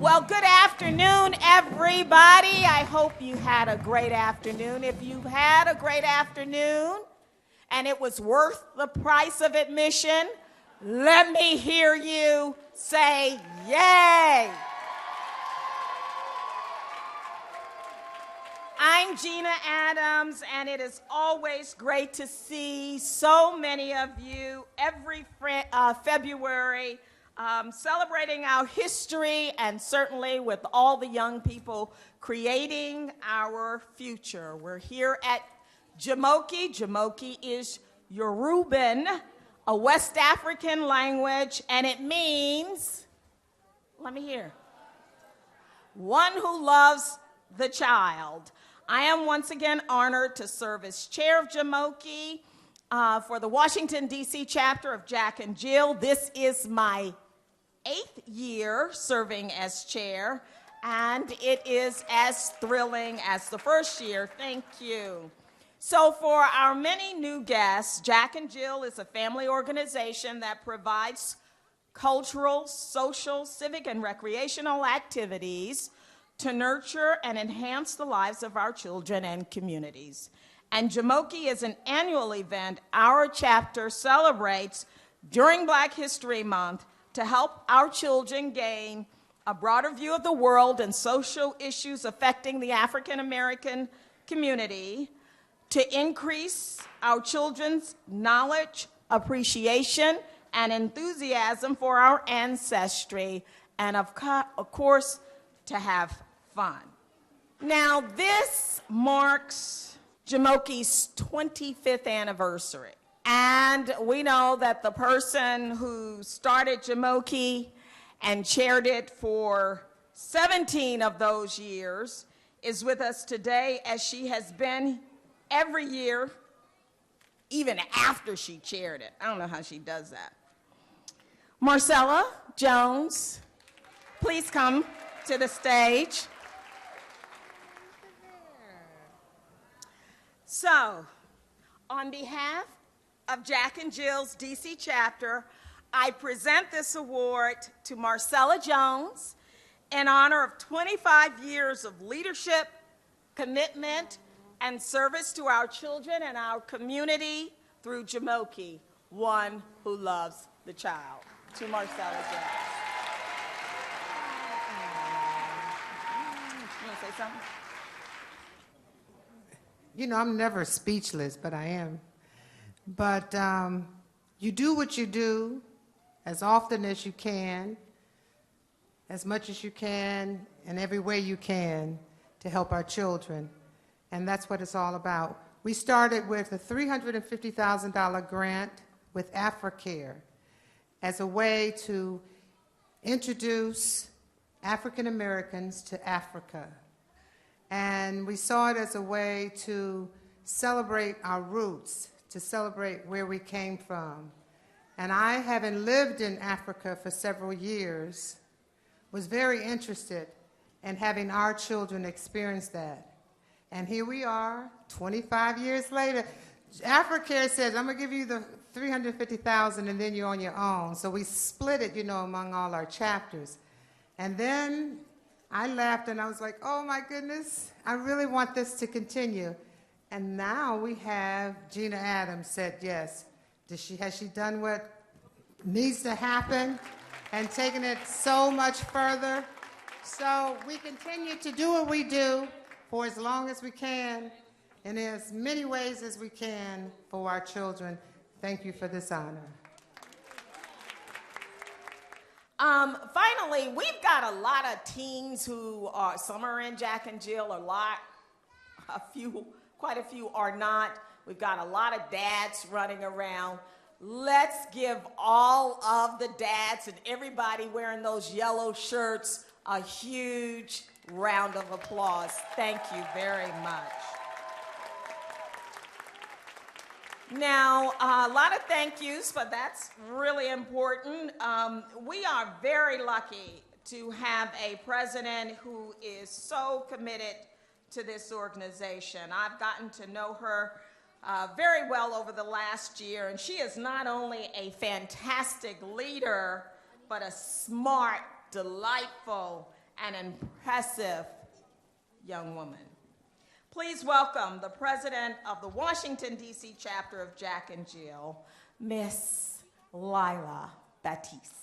Well, good afternoon, everybody. I hope you had a great afternoon. If you've had a great afternoon and it was worth the price of admission, let me hear you say yay. I'm Gina Adams, and it is always great to see so many of you every February celebrating our history, and certainly with all the young people creating our future. We're here at Jumoke. Jumoke is Yoruban, a West African language, and it means, let me hear, one who loves the child. I am once again honored to serve as chair of Jumoke for the Washington, D.C. chapter of Jack and Jill. This is my 8th year serving as chair, and it is as thrilling as the first year. Thank you. So for our many new guests, Jack and Jill is a family organization that provides cultural, social, civic, and recreational activities to nurture and enhance the lives of our children and communities. And Jumoke is an annual event our chapter celebrates during Black History Month to help our children gain a broader view of the world and social issues affecting the African American community, to increase our children's knowledge, appreciation, and enthusiasm for our ancestry, and of course, to have fun. Now, this marks Jumoke's 25th anniversary. And we know that the person who started Jumoke and chaired it for 17 of those years is with us today, as she has been every year, even after she chaired it. I don't know how she does that. Marcella Jones, please come to the stage. So, on behalf of Jack and Jill's DC chapter, I present this award to Marcella Jones in honor of 25 years of leadership, commitment, and service to our children and our community through Jumoke, one who loves the child. To Marcella Jones. You want to say something? You know, I'm never speechless, but I am. But you do what you do as often as you can, as much as you can, in every way you can to help our children. And that's what it's all about. We started with a $350,000 grant with AfriCare as a way to introduce African Americans to Africa. And we saw it as a way to celebrate our roots, to celebrate where we came from. And I, having lived in Africa for several years, was very interested in having our children experience that. And here we are, 25 years later. AfriCare says, I'm gonna give you the $350,000 and then you're on your own. So we split it, you know, among all our chapters. And then I laughed and I was like, oh my goodness, I really want this to continue. And now we have Gina Adams said yes. Has she done what needs to happen and taken it so much further? So we continue to do what we do for as long as we can, in as many ways as we can for our children. Thank you for this honor. Finally, we've got a lot of teens who are, some are in Jack and Jill, quite a few are not. We've got a lot of dads running around. Let's give all of the dads and everybody wearing those yellow shirts a huge round of applause. Thank you very much. Now, a lot of thank yous, but that's really important. We are very lucky to have a president who is so committed to this organization. I've gotten to know her very well over the last year, and she is not only a fantastic leader, but a smart, delightful, an impressive young woman. Please welcome the president of the Washington, D.C. chapter of Jack and Jill, Miss Lila Batiste.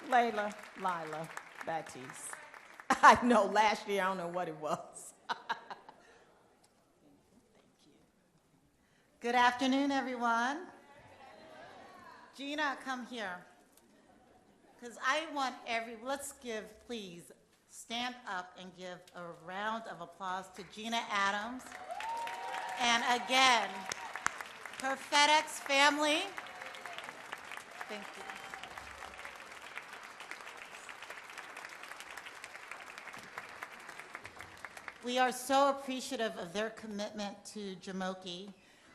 Lila Batiste. I know, last year, I don't know what it was. Good afternoon, everyone. Gina, come here. Because I want let's give, please, stand up and give a round of applause to Gina Adams. And again, her FedEx family. Thank you. We are so appreciative of their commitment to Jumoke,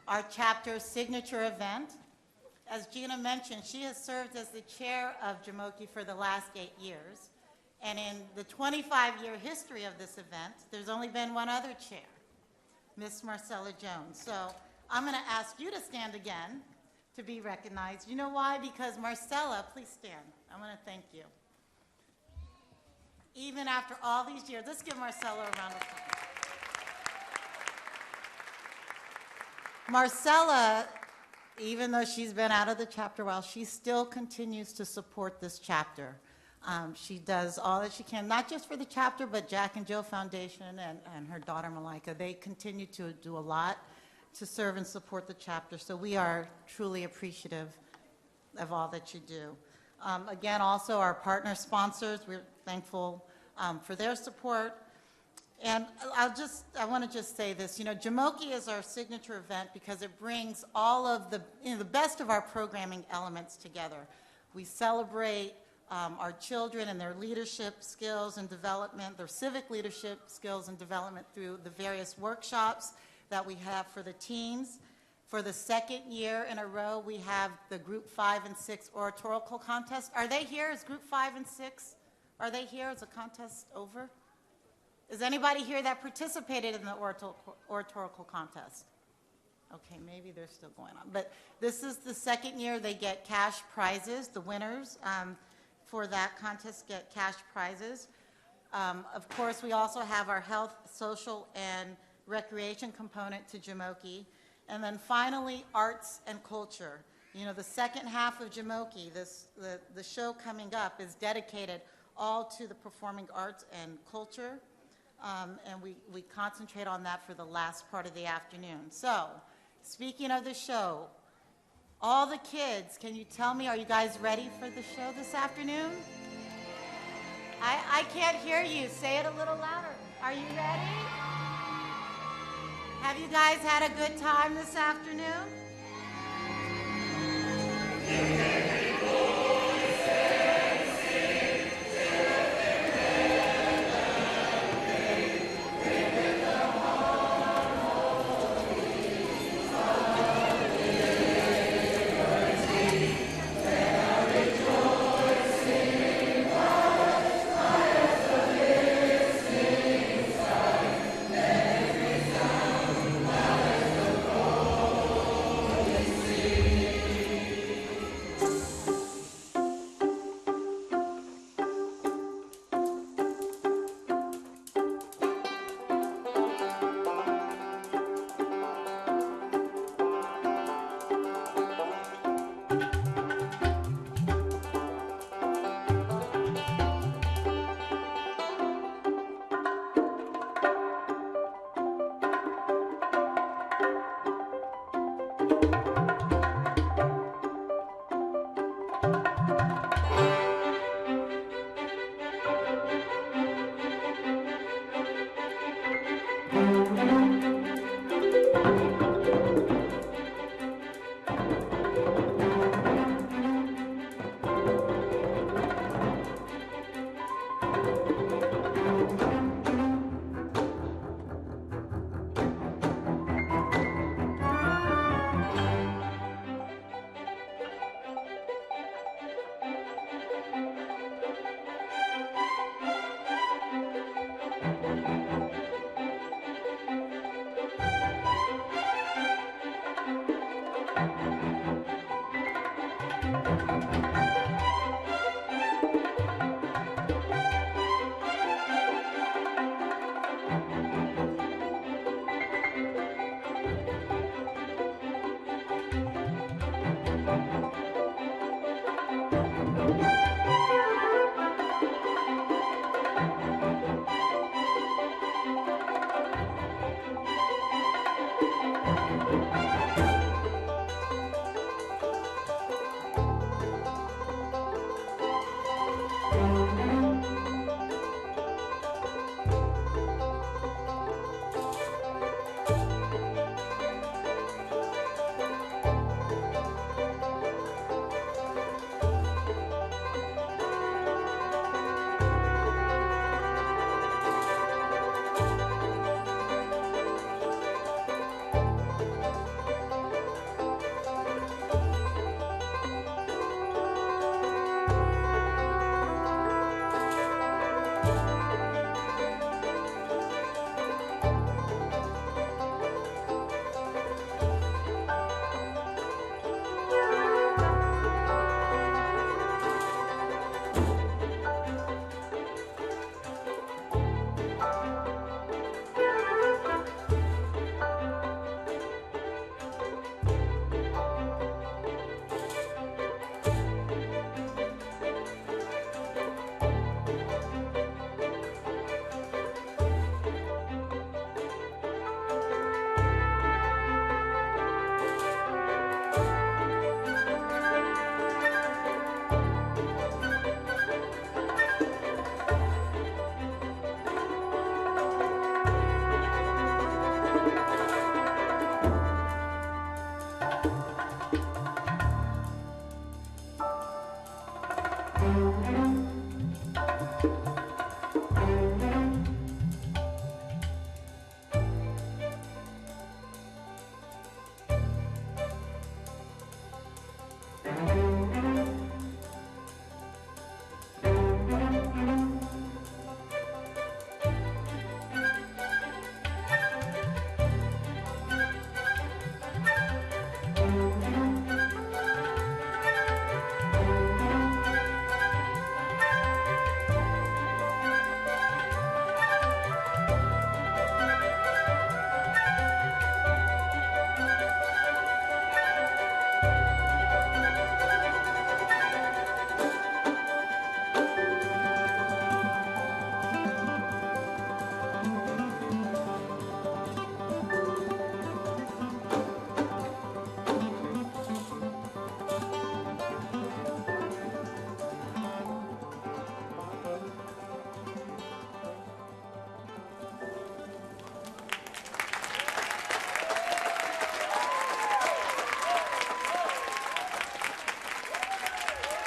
our chapter's signature event. As Gina mentioned, she has served as the chair of Jumoke for the last 8 years. And in the 25-year history of this event, there's only been one other chair, Miss Marcella Jones. So I'm going to ask you to stand again to be recognized. You know why? Because Marcella, please stand. I want to thank you. Even after all these years, let's give Marcella a round of applause. Marcella, even though she's been out of the chapter a while, she still continues to support this chapter. She does all that she can, not just for the chapter, but Jack and Jill Foundation and her daughter Malika. They continue to do a lot to serve and support the chapter, so we are truly appreciative of all that you do. Again, also our partner sponsors, we're thankful for their support. And I want to just say this, Jumoke is our signature event because it brings all of the best of our programming elements together. We celebrate our children and their leadership skills and development, their civic leadership skills and development through the various workshops that we have for the teens. For the second year in a row, we have the Group 5 and 6 oratorical contest. Are they here? Is Group 5 and 6? Are they here? Is the contest over? Is anybody here that participated in the oratorical contest? Okay, maybe they're still going on. But this is the second year they get cash prizes. The winners for that contest get cash prizes. Of course, we also have our health, social, and recreation component to Jumoke. And then finally, arts and culture. The second half of Jumoke, the show coming up, is dedicated all to the performing arts and culture. And we concentrate on that for the last part of the afternoon. So, speaking of the show, all the kids, can you tell me, are you guys ready for the show this afternoon? I can't hear you. Say it a little louder. Are you ready? Have you guys had a good time this afternoon?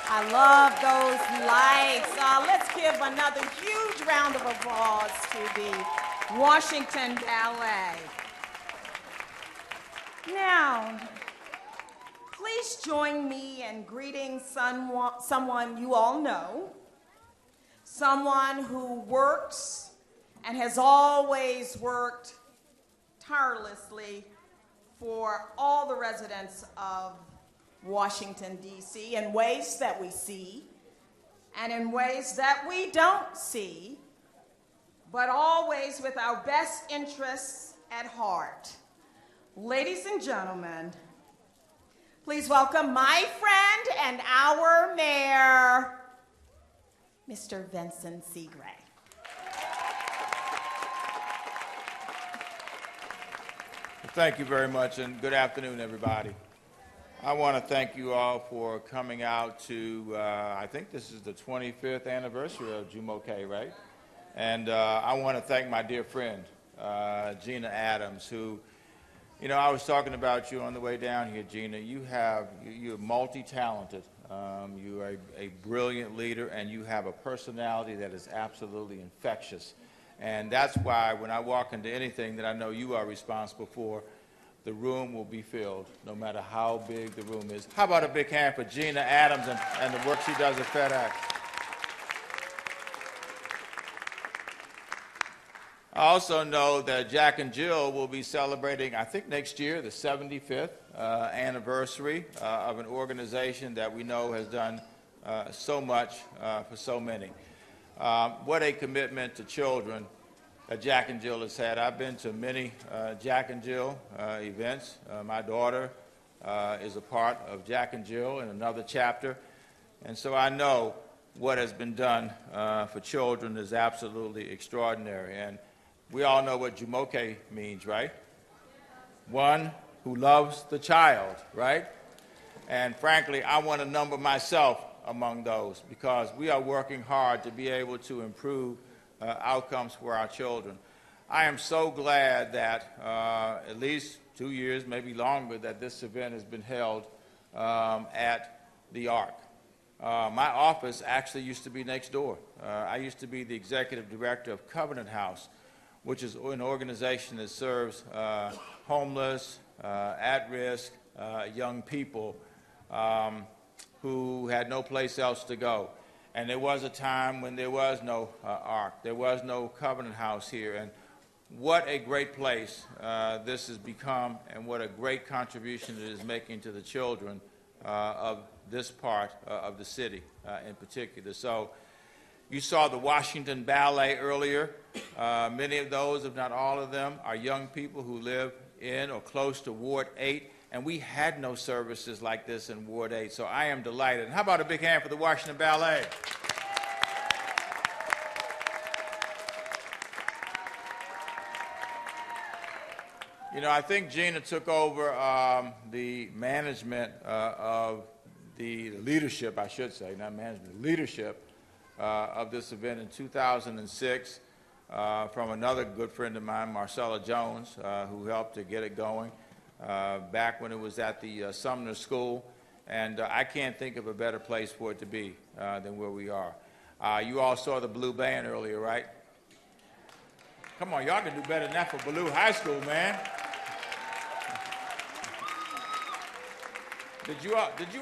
I love those lights. Let's give another huge round of applause to the Washington Ballet. Now, please join me in greeting someone you all know, someone who works and has always worked tirelessly for all the residents of Washington, D.C., in ways that we see and in ways that we don't see, but always with our best interests at heart. Ladies and gentlemen, please welcome my friend and our mayor, Mr. Vinvcent Seagray. Thank you very much, and good afternoon, everybody. I want to thank you all for coming out to, I think this is the 25th anniversary of Jumoke, right? And I want to thank my dear friend, Gina Adams, who, you know, I was talking about you on the way down here, Gina. You're multi-talented. You are a brilliant leader, and you have a personality that is absolutely infectious. And that's why when I walk into anything that I know you are responsible for, the room will be filled, no matter how big the room is. How about a big hand for Gina Adams and the work she does at FedEx? I also know that Jack and Jill will be celebrating, I think next year, the 75th anniversary of an organization that we know has done so much for so many. What a commitment to children that Jack and Jill has had. I've been to many Jack and Jill events. My daughter is a part of Jack and Jill in another chapter. And so I know what has been done for children is absolutely extraordinary. And we all know what Jumoke means, right? One who loves the child, right? And frankly, I want to number myself among those because we are working hard to be able to improve outcomes for our children. I am so glad that at least 2 years, maybe longer, that this event has been held at the Ark. My office actually used to be next door. I used to be the executive director of Covenant House, which is an organization that serves homeless, at-risk young people who had no place else to go. And there was a time when there was no Ark. There was no Covenant House here. And what a great place this has become, and what a great contribution it is making to the children of this part of the city in particular. So you saw the Washington Ballet earlier. Many of those, if not all of them, are young people who live in or close to Ward 8. And we had no services like this in Ward 8, so I am delighted. And how about a big hand for the Washington Ballet? You know, I think Gina took over the management of the leadership, I should say, not management, leadership of this event in 2006 from another good friend of mine, Marcella Jones, who helped to get it going. Back when it was at the Sumner School. And I can't think of a better place for it to be than where we are. You all saw the blue band earlier, right? Come on, y'all can do better than that for Ballou High School, man. Did you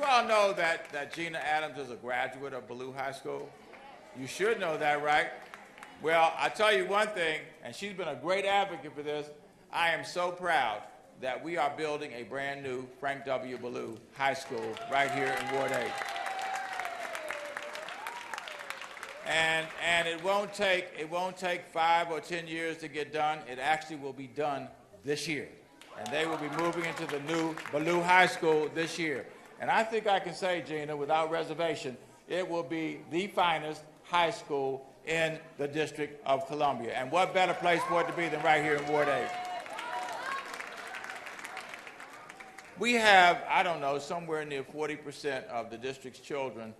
all know that Gina Adams is a graduate of Ballou High School? You should know that, right? Well, I'll tell you one thing, and she's been a great advocate for this. I am so proud that we are building a brand new Frank W. Ballou High School right here in Ward 8. And it won't take 5 or 10 years to get done. It actually will be done this year. And they will be moving into the new Ballou High School this year. And I think I can say, Gina, without reservation, it will be the finest high school in the District of Columbia. And what better place for it to be than right here in Ward 8? We have, I don't know, somewhere near 40% of the district's children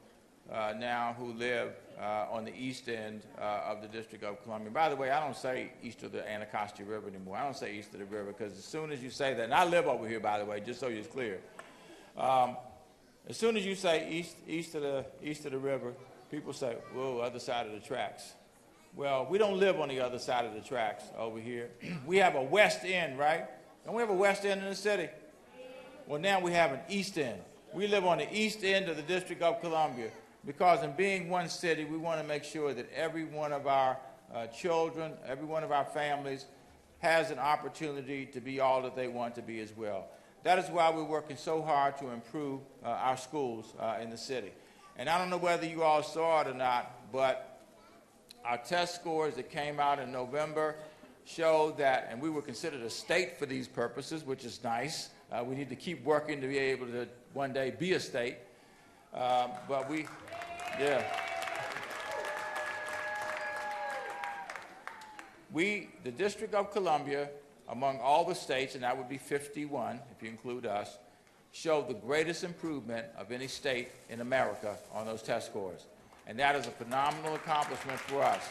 now who live on the east end of the District of Columbia. By the way, I don't say east of the Anacostia River anymore. I don't say east of the river because as soon as you say that, and I live over here, by the way, just so you're clear. As soon as you say east of the river, people say, whoa, other side of the tracks. Well, we don't live on the other side of the tracks over here. We have a west end, right? Don't we have a west end in the city? Well, now we have an east end. We live on the east end of the District of Columbia because in being one city, we want to make sure that every one of our children, every one of our families has an opportunity to be all that they want to be as well. That is why we're working so hard to improve our schools in the city. And I don't know whether you all saw it or not, but our test scores that came out in November showed that, and we were considered a state for these purposes, which is nice. We need to keep working to be able to one day be a state. But we, yeah. We, the District of Columbia, among all the states, and that would be 51 if you include us, showed the greatest improvement of any state in America on those test scores. And that is a phenomenal accomplishment for us.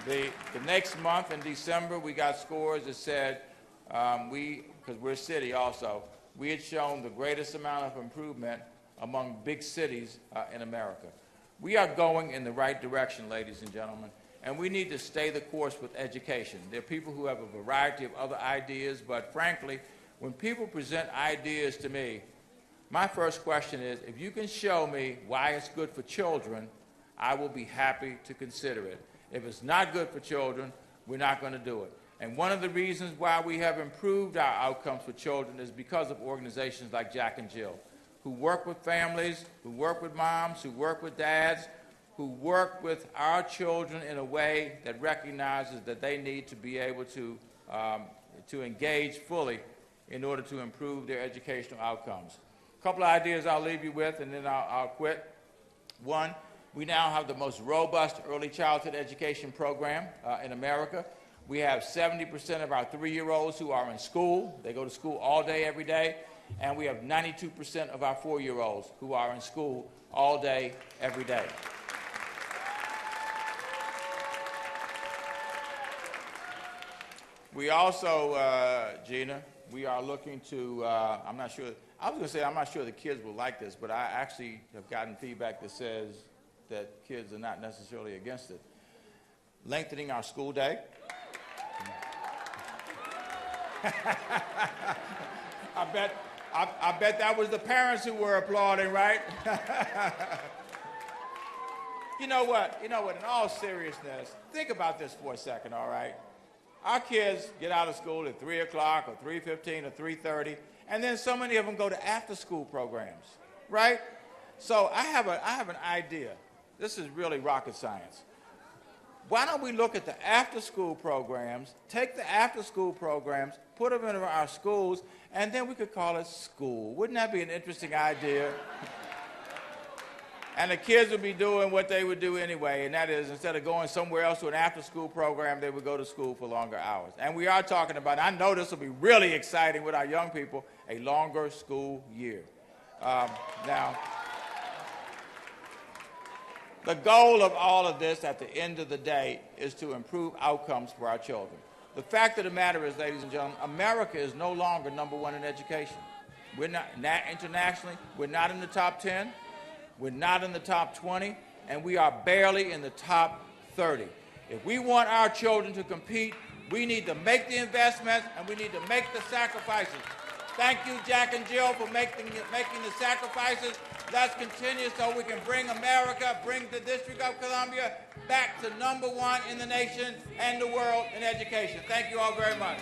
The next month in December, we got scores that said because we're a city also, we had shown the greatest amount of improvement among big cities in America. We are going in the right direction, ladies and gentlemen, and we need to stay the course with education. There are people who have a variety of other ideas, but frankly, when people present ideas to me, my first question is, if you can show me why it's good for children, I will be happy to consider it. If it's not good for children, we're not going to do it. And one of the reasons why we have improved our outcomes for children is because of organizations like Jack and Jill, who work with families, who work with moms, who work with dads, who work with our children in a way that recognizes that they need to be able to engage fully in order to improve their educational outcomes. A couple of ideas I'll leave you with, and then I'll quit. One, we now have the most robust early childhood education program in America. We have 70% of our 3-year-olds who are in school. They go to school all day, every day. And we have 92% of our 4-year-olds who are in school all day, every day. We also, Gina, we are looking to, I'm not sure the kids will like this, but I actually have gotten feedback that says that kids are not necessarily against it. Lengthening our school day. I bet that was the parents who were applauding, right? You know what, in all seriousness, think about this for a second, all right? Our kids get out of school at 3 o'clock or 3:15 or 3:30, and then so many of them go to after-school programs, right? So I have an idea. This is really rocket science. Why don't we look at the after-school programs, take the after-school programs, put them into our schools, and then we could call it school. Wouldn't that be an interesting idea? And the kids would be doing what they would do anyway, and that is instead of going somewhere else to an after-school program, they would go to school for longer hours. And we are talking about, I know this will be really exciting with our young people, a longer school year. Now, the goal of all of this at the end of the day is to improve outcomes for our children. The fact of the matter is, ladies and gentlemen, America is no longer #1 in education. We're not internationally. We're not in the top 10. We're not in the top 20, and we are barely in the top 30. If we want our children to compete, we need to make the investments and we need to make the sacrifices. Thank you, Jack and Jill, for making the sacrifices. Let's continue so we can bring America, bring the District of Columbia back to #1 in the nation and the world in education. Thank you all very much.